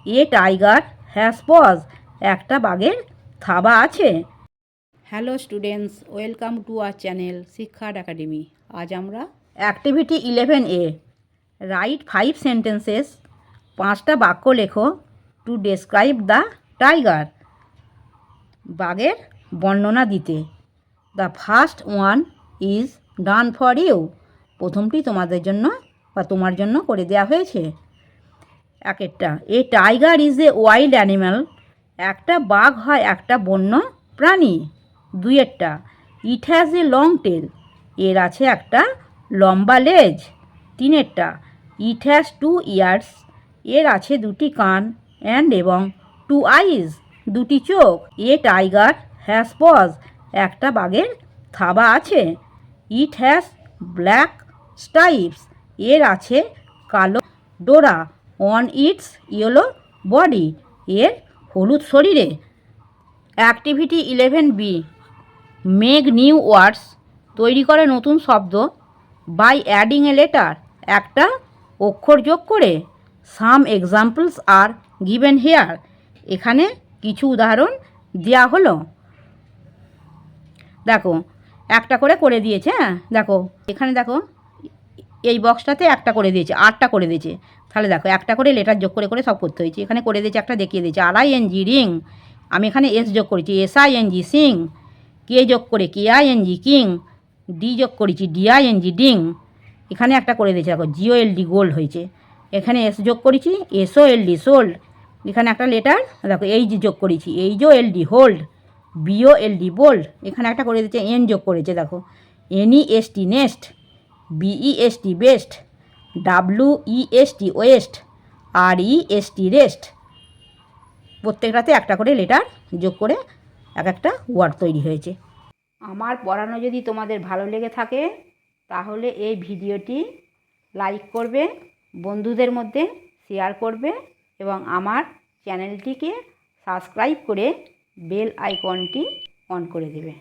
A tiger has pause, একটা বাঘের থাবা আছে। Hello students, welcome to our channel শিক্ষার একাডেমি। আজ আমরা অ্যাক্টিভিটি 11A, রাইট 5 সেন্টেন্সেস, 5টা বাক্য লেখো টু ডেসক্রাইব দ্য টাইগার, বাঘের বর্ণনা দিতে। The first one is done for you, প্রথমটি তোমাদের জন্য বা তোমার জন্য করে দেওয়া হয়েছে। একটা, a tiger is a wild animal, একটা বাঘ হয় একটা বন্য প্রাণী। দুইয়েরটা, it has a long tail, এর আছে একটা লম্বা লেজ। তিনেরটা, ইট হ্যাজ 2 ইয়ার্স, এর আছে 2টি কান অ্যান্ড এবং 2 আইজ, 2টি চোখ। এ টাইগার হ্যাজ পজ, একটা বাঘের থাবা আছে। ইট হ্যাজ ব্ল্যাক স্ট্রাইপস, এর আছে কালো ডোরা অন ইটস ইয়েলো বডি, এর হলুদ শরীরে। Activity 11B, make new words, তৈরি করে নতুন শব্দ বাই অ্যাডিং এ লেটার, একটা অক্ষর যোগ করে। Some examples are given here, এখানে কিছু উদাহরণ দেওয়া হলো। দেখো একটা করে দিয়েছে। হ্যাঁ দেখো এখানে দেখো এই বক্সটাতে একটা করে দিয়েছে, 8টা করে দিয়েছে। তাহলে দেখো একটা করে লেটার যোগ করে সব করতে হয়েছে। এখানে করে দিয়েছে, একটা দেখিয়ে দিয়েছে RING রিং, আমি এখানে এস যোগ করেছি SING সিং, কে যোগ করে KING কিং, ডি যোগ করেছি DING ডিং। এখানে একটা করে দিয়েছে দেখো GOLD গোল্ড হয়েছে। এখানে এস যোগ করেছি SOLD সোল্ড। এখানে একটা লেটার দেখো এইচ যোগ করেছি HOLD হোল্ড, BOLD বোল্ড। এখানে একটা করে দিয়েছে এন যোগ করেছে দেখো NEST nest, BEST best, WEST west, REST rest. প্রত্যেকটাতে একটা করে লেটার যোগ করে একটা ওয়ার্ড তৈরি হয়েছে। আমার পড়ানো যদি তোমাদের ভালো লেগে থাকে তাহলে এই ভিডিওটি লাইক করবে, বন্ধুদের মধ্যে শেয়ার করবে এবং আমার চ্যানেলটিকে সাবস্ক্রাইব করে বেল আইকনটি অন করে দেবে।